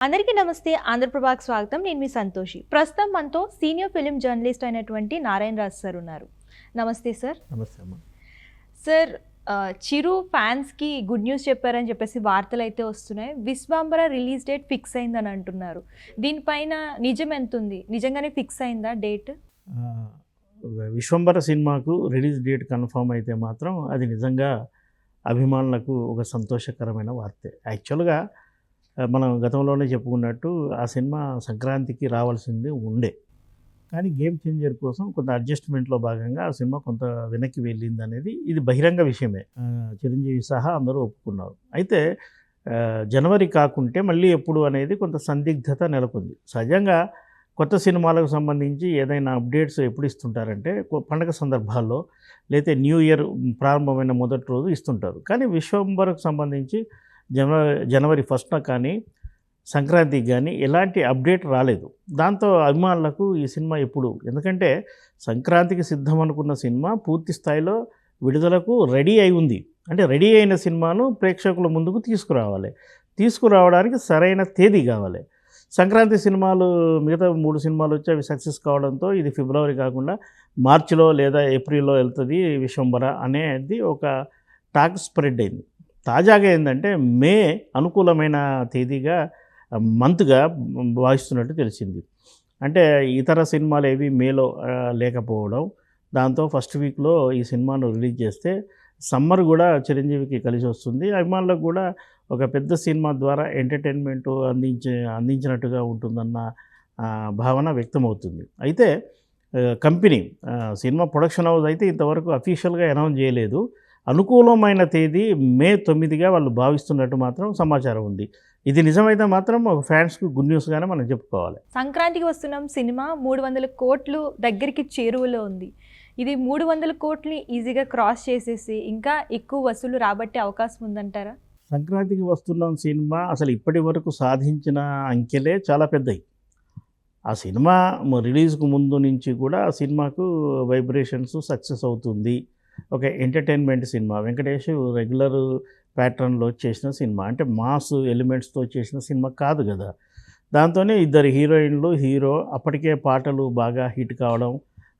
అందరికీ నమస్తే. ఆంధ్రప్రభకి స్వాగతం. నేను మీ సంతోషి. ప్రస్తుతం మనతో సీనియర్ ఫిలిం జర్నలిస్ట్ అయినటువంటి నారాయణ రాజ్ సార్ ఉన్నారు. నమస్తే సార్. నమస్తే అమ్మ. సార్, చిరు ఫ్యాన్స్కి గుడ్ న్యూస్ చెప్పారని చెప్పేసి వార్తలు అయితే వస్తున్నాయి. విశ్వాంబర రిలీజ్ డేట్ ఫిక్స్ అయిందని అంటున్నారు. దీనిపైన నిజం ఎంత ఉంది? నిజంగానే ఫిక్స్ అయిందా డేట్? విశ్వంబర సినిమాకు రిలీజ్ డేట్ కన్ఫర్మ్ అయితే మాత్రం అది నిజంగా అభిమానులకు ఒక సంతోషకరమైన వార్తే. యాక్చువల్గా మనం గతంలోనే చెప్పుకున్నట్టు ఆ సినిమా సంక్రాంతికి రావాల్సింది ఉండే, కానీ గేమ్ చేంజర్ కోసం కొంత అడ్జస్ట్మెంట్లో భాగంగా ఆ సినిమా కొంత వెనక్కి వెళ్ళింది అనేది ఇది బహిరంగ విషయమే. చిరంజీవి సహా అందరూ ఒప్పుకున్నారు. అయితే జనవరి కాకుంటే మళ్ళీ ఎప్పుడు అనేది కొంత సందిగ్ధత నెలకొంది. సహజంగా కొత్త సినిమాలకు సంబంధించి ఏదైనా అప్డేట్స్ ఎప్పుడు ఇస్తుంటారంటే పండగ సందర్భాల్లో లేకపోతే న్యూ ఇయర్ ప్రారంభమైన మొదటి రోజు ఇస్తుంటారు. కానీ విశ్వంబరకు సంబంధించి జనవరి 1న కానీ సంక్రాంతికి కానీ ఎలాంటి అప్డేట్ రాలేదు. దాంతో అభిమానులకు ఈ సినిమా ఎప్పుడు, ఎందుకంటే సంక్రాంతికి సిద్ధం అనుకున్న సినిమా పూర్తి స్థాయిలో విడుదలకు రెడీ అయి ఉంది. అంటే రెడీ అయిన సినిమాను ప్రేక్షకుల ముందుకు తీసుకురావడానికి సరైన తేదీ కావాలి. సంక్రాంతి సినిమాలు మిగతా 3 సినిమాలు వచ్చి అవి సక్సెస్ కావడంతో ఇది ఫిబ్రవరి కాకుండా మార్చిలో లేదా ఏప్రిల్లో వెళ్తుంది విశ్వంబర అనేది ఒక టాక్ స్ప్రెడ్ అయింది. తాజాగా ఏంటంటే మే అనుకూలమైన తేదీగా మంత్గా భావిస్తున్నట్టు తెలిసింది. అంటే ఇతర సినిమాలు ఏవి మేలో లేకపోవడం, దాంతో ఫస్ట్ వీక్లో ఈ సినిమాను రిలీజ్ చేస్తే సమ్మర్ కూడా చిరంజీవికి కలిసి వస్తుంది. అభిమానులకు కూడా ఒక పెద్ద సినిమా ద్వారా ఎంటర్టైన్మెంట్ అందించినట్టుగా ఉంటుందన్న భావన వ్యక్తమవుతుంది. అయితే కంపెనీ సినిమా ప్రొడక్షన్ హౌస్ అయితే ఇంతవరకు అఫీషియల్గా అనౌన్స్ చేయలేదు. అనుకూలమైన తేదీ మే 9గా వాళ్ళు భావిస్తున్నట్టు మాత్రం సమాచారం ఉంది. ఇది నిజమైతే మాత్రం ఒక ఫ్యాన్స్కి గుడ్ న్యూస్గానే మనం చెప్పుకోవాలి. సంక్రాంతికి వస్తున్నాం సినిమా 300 కోట్లు దగ్గరికి చేరువలో ఉంది. ఇది 300 కోట్లని ఈజీగా క్రాస్ చేసేసి ఇంకా ఎక్కువ వసూలు రాబట్టే అవకాశం ఉందంటారా? సంక్రాంతికి వస్తున్నాం సినిమా అసలు ఇప్పటి వరకు సాధించిన అంకెలే చాలా పెద్దవి. ఆ సినిమా రిలీజ్కు ముందు నుంచి కూడా ఆ సినిమాకు వైబ్రేషన్స్ సక్సెస్ అవుతుంది. ఒక ఎంటర్టైన్మెంట్ సినిమా, వెంకటేష్ రెగ్యులర్ ప్యాటర్న్లో చేసిన సినిమా, అంటే మాస్ ఎలిమెంట్స్తో చేసిన సినిమా కాదు కదా. దాంతోనే 2 హీరోయిన్లు, హీరో, అప్పటికే పాటలు బాగా హిట్ కావడం,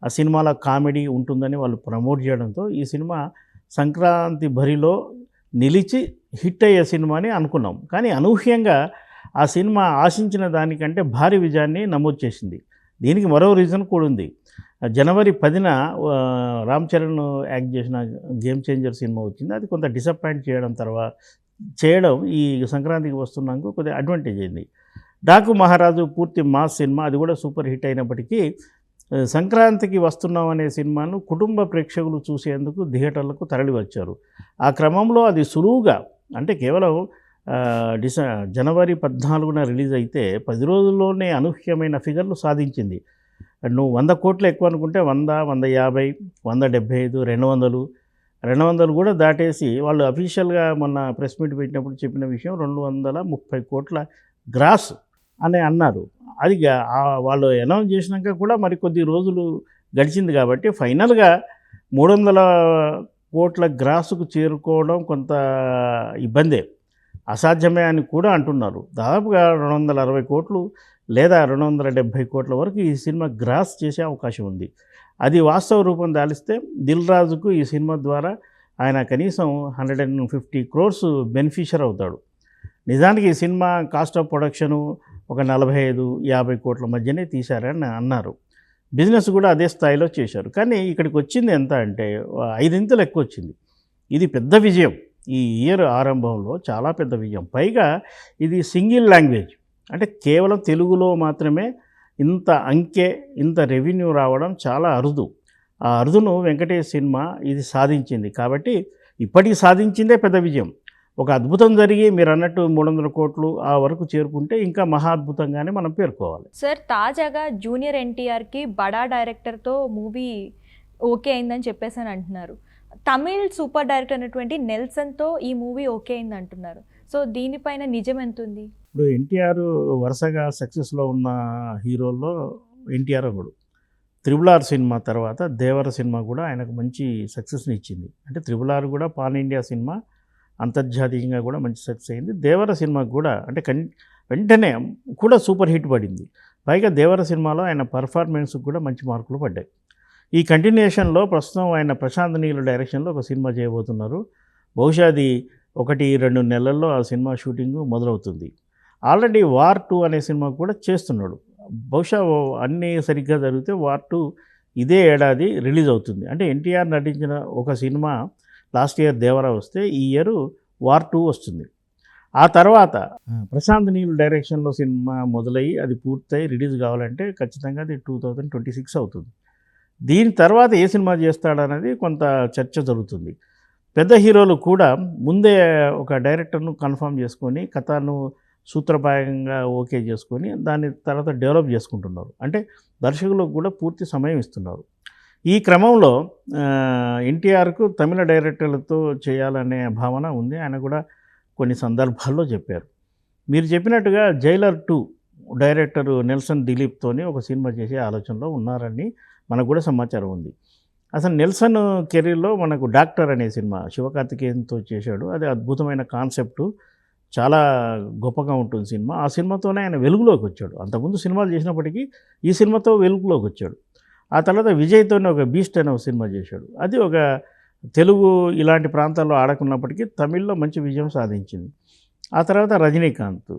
ఆ సినిమాలో కామెడీ ఉంటుందని వాళ్ళు ప్రమోట్ చేయడంతో ఈ సినిమా సంక్రాంతి బరిలో నిలిచి హిట్ అయ్యే సినిమా అని అనుకున్నాం. కానీ అనూహ్యంగా ఆ సినిమా ఆశించిన దానికంటే భారీ విజయాన్ని నమోదు చేసింది. దీనికి మరో రీజన్ కూడా ఉంది. జనవరి 10న రామ్ చరణ్ యాక్ట్ చేసిన గేమ్ చేంజర్ సినిమా వచ్చింది. అది కొంత డిసప్పాయింట్ చేయడం ఈ సంక్రాంతికి వస్తున్నాక కొద్దిగా అడ్వాంటేజ్ అయింది. డాకు మహారాజు పూర్తి మాస్ సినిమా, అది కూడా సూపర్ హిట్ అయినప్పటికీ సంక్రాంతికి వస్తున్నాం అనే సినిమాను కుటుంబ ప్రేక్షకులు చూసేందుకు థియేటర్లకు తరలి వచ్చారు. ఆ క్రమంలో అది సులువుగా, అంటే కేవలం జనవరి 14న రిలీజ్ అయితే 10 రోజుల్లోనే అనూహ్యమైన ఫిగర్లు సాధించింది. నువ్వు 100 కోట్లు ఎక్కువ అనుకుంటే 100, 150, 175, 200 కూడా దాటేసి వాళ్ళు అఫీషియల్గా మొన్న ప్రెస్ మీట్ పెట్టినప్పుడు చెప్పిన విషయం 230 కోట్ల గ్రాస్ అని అన్నారు. అది వాళ్ళు అనౌన్స్ చేసినాక కూడా మరికొద్ది రోజులు గడిచింది కాబట్టి ఫైనల్గా 300 కోట్ల గ్రాసుకు చేరుకోవడం కొంత ఇబ్బందే, అసాధ్యమే అని కూడా అంటున్నారు. దాదాపుగా 260 కోట్లు లేదా 270 కోట్ల వరకు ఈ సినిమా గ్రాస్ చేసే అవకాశం ఉంది. అది వాస్తవ రూపం దాలిస్తే దిల్ రాజుకు ఈ సినిమా ద్వారా ఆయన కనీసం 150 crores బెనిఫిషియర్ అవుతాడు. నిజానికి ఈ సినిమా కాస్ట్ ఆఫ్ ప్రొడక్షను ఒక 45-50 కోట్ల మధ్యనే తీశారని అన్నారు. బిజినెస్ కూడా అదే స్థాయిలో చేశారు. కానీ ఇక్కడికి వచ్చింది ఎంత అంటే 5 ఇంతలు ఎక్కువ వచ్చింది. ఇది పెద్ద విజయం. ఈ ఇయర్ ఆరంభంలో చాలా పెద్ద విజయం. పైగా ఇది సింగిల్ లాంగ్వేజ్, అంటే కేవలం తెలుగులో మాత్రమే ఇంత రెవెన్యూ రావడం చాలా అరుదు. ఆ అరుదును వెంకటేష్ సినిమా ఇది సాధించింది. కాబట్టి ఇప్పటికి సాధించిందే పెద్ద విజయం. ఒక అద్భుతం జరిగి మీరు అన్నట్టు 300 కోట్లు ఆ వరకు చేరుకుంటే ఇంకా మహా అద్భుతంగానే మనం పేర్కోవాలి. సార్, తాజాగా జూనియర్ ఎన్టీఆర్కి బడా డైరెక్టర్తో మూవీ ఓకే అయిందని చెప్పేసి అని అంటున్నారు. తమిళ్ సూపర్ డైరెక్టర్ అయినటువంటి నెల్సన్తో ఈ మూవీ ఓకే అయింది అంటున్నారు. సో దీనిపైన నిజం ఎంత ఉంది? ఇప్పుడు ఎన్టీఆర్ వరుసగా సక్సెస్లో ఉన్న హీరోల్లో ఎన్టీఆర్ ఒకడు. 3R సినిమా తర్వాత దేవర సినిమా కూడా ఆయనకు మంచి సక్సెస్ని ఇచ్చింది. అంటే 3R కూడా పాన్ ఇండియా సినిమా, అంతర్జాతీయంగా కూడా మంచి సక్సెస్ అయింది. దేవర సినిమాకు కూడా అంటే వెంటనే కూడా సూపర్ హిట్ పడింది. పైగా దేవర సినిమాలో ఆయన పర్ఫార్మెన్స్కి కూడా మంచి మార్కులు పడ్డాయి. ఈ కంటిన్యూషన్లో ప్రస్తుతం ఆయన ప్రశాంత్ నీల్ డైరెక్షన్లో ఒక సినిమా చేయబోతున్నారు. బహుశా అది 1-2 నెలల్లో ఆ సినిమా షూటింగ్ మొదలవుతుంది. ఆల్రెడీ వార్ 2 అనే సినిమా కూడా చేస్తున్నాడు. బహుశా అన్నీ సరిగ్గా జరిగితే వార్ 2 ఇదే ఏడాది రిలీజ్ అవుతుంది. అంటే ఎన్టీఆర్ నటించిన ఒక సినిమా లాస్ట్ ఇయర్ దేవర వస్తే ఈ ఇయర్ వార్ 2 వస్తుంది. ఆ తర్వాత ప్రశాంత్ నీల్ డైరెక్షన్లో సినిమా మొదలయ్యి అది పూర్తయి రిలీజ్ కావాలంటే ఖచ్చితంగా అది 2026 అవుతుంది. దీని తర్వాత ఏ సినిమా చేస్తాడనేది కొంత చర్చ జరుగుతుంది. పెద్ద హీరోలు కూడా ముందే ఒక డైరెక్టర్ను కన్ఫర్మ్ చేసుకొని కథను సూత్రప్రాయంగా ఓకే చేసుకొని దాని తర్వాత డెవలప్ చేసుకుంటున్నారు. అంటే దర్శకులకు కూడా పూర్తి సమయం ఇస్తున్నారు. ఈ క్రమంలో ఎన్టీఆర్కు తమిళ డైరెక్టర్లతో చేయాలనే భావన ఉంది. ఆయన కూడా కొన్ని సందర్భాల్లో చెప్పారు. మీరు చెప్పినట్టుగా జైలర్ 2 డైరెక్టర్ నెల్సన్ దిలీప్తోని ఒక సినిమా చేసే ఆలోచనలో ఉన్నారని మనకు కూడా సమాచారం ఉంది. అసలు నెల్సన్ కెరీర్లో మనకు డాక్టర్ అనే సినిమా శివకార్తికేయన్తో చేశాడు. అది అద్భుతమైన కాన్సెప్టు, చాలా గొప్పగా ఉంటుంది సినిమా. ఆ సినిమాతోనే ఆయన వెలుగులోకి వచ్చాడు. అంతకుముందు సినిమాలు చేసినప్పటికీ ఈ సినిమాతో వెలుగులోకి వచ్చాడు. ఆ తర్వాత విజయ్తోనే ఒక బీస్ట్ అనే ఒక సినిమా చేశాడు. అది ఒక తెలుగు ఇలాంటి ప్రాంతాల్లో ఆడకున్నప్పటికీ తమిళ్లో మంచి విజయం సాధించింది. ఆ తర్వాత రజనీకాంత్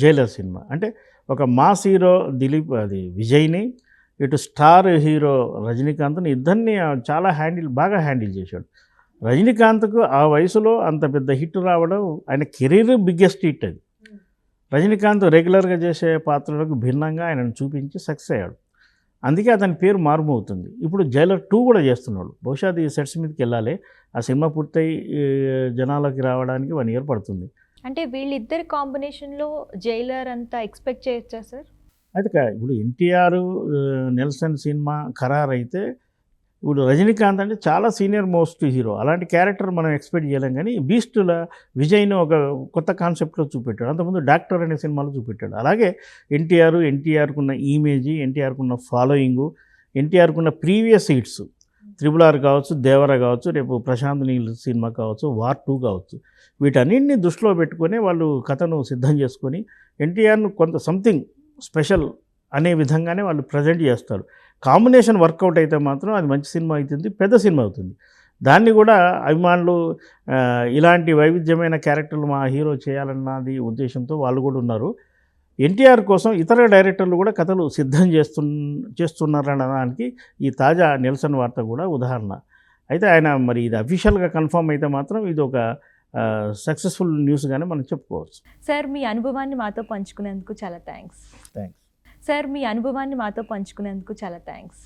జైలర్ సినిమా, అంటే ఒక మాస్ హీరో దిలీప్ అది విజయ్ని, ఇటు స్టార్ హీరో రజనీకాంత్ని ఇద్దరిని చాలా బాగా హ్యాండిల్ చేశాడు. రజనీకాంత్కు ఆ వయసులో అంత పెద్ద హిట్ రావడం ఆయన కెరీర్ బిగ్గెస్ట్ హిట్ అది. రజనీకాంత్ రెగ్యులర్గా చేసే పాత్రలకు భిన్నంగా ఆయనను చూపించి సక్సెస్ అయ్యాడు. అందుకే అతని పేరు మారుమవుతుంది. ఇప్పుడు జైలర్ 2 కూడా చేస్తున్నాడు. బహుశా అది సెట్స్ మీదకి వెళ్ళాలి. ఆ సినిమా పూర్తయి జనాలకి రావడానికి 1 year పడుతుంది. అంటే వీళ్ళిద్దరి కాంబినేషన్లో జైలర్ అంతా ఎక్స్పెక్ట్ చేయొచ్చా సార్? అయితే ఇప్పుడు ఎన్టీఆర్ నెల్సన్ సినిమా ఖరారైతే ఇప్పుడు రజనీకాంత్ అంటే చాలా సీనియర్ మోస్ట్ హీరో, అలాంటి క్యారెక్టర్ మనం ఎక్స్పెక్ట్ చేయలేం. కానీ బీస్టుల విజయ్ని ఒక కొత్త కాన్సెప్ట్లో చూపెట్టాడు. అంతకుముందు డాక్టర్ అనే సినిమాలో చూపెట్టాడు. అలాగే ఎన్టీఆర్కున్న ఇమేజ్, ఎన్టీఆర్కున్న ఫాలోయింగు, ఎన్టీఆర్కున్న ప్రీవియస్ హిట్స్ RRR కావచ్చు, దేవర కావచ్చు, రేపు ప్రశాంత్ నీల్ సినిమా కావచ్చు, వార్ 2 కావచ్చు, వీటన్నింటినీ దృష్టిలో పెట్టుకొని వాళ్ళు కథను సిద్ధం చేసుకొని ఎన్టీఆర్ను కొంత సంథింగ్ స్పెషల్ అనే విధంగానే వాళ్ళు ప్రజెంట్ చేస్తారు. కాంబినేషన్ వర్కౌట్ అయితే మాత్రం అది మంచి సినిమా అవుతుంది, పెద్ద సినిమా అవుతుంది. దాన్ని కూడా అభిమానులు ఇలాంటి వైవిధ్యమైన క్యారెక్టర్లు మా హీరో చేయాలన్నది ఉద్దేశంతో వాళ్ళు కూడా ఉన్నారు. ఎన్టీఆర్ కోసం ఇతర డైరెక్టర్లు కూడా కథలు సిద్ధం చేస్తున్నారనడానికి ఈ తాజా నెల్సన్ వార్త కూడా ఉదాహరణ. అయితే ఆయన మరి ఇది అఫీషియల్గా కన్ఫర్మ్ అయితే మాత్రం ఇది ఒక సక్సెస్ఫుల్ న్యూస్గానే మనం చెప్పుకోవచ్చు. సార్, మీ అనుభవాన్ని మాతో పంచుకునేందుకు చాలా థ్యాంక్స్. థ్యాంక్స్. సార్, మీ అనుభవాన్ని మాతో పంచుకునేందుకు చాలా థ్యాంక్స్.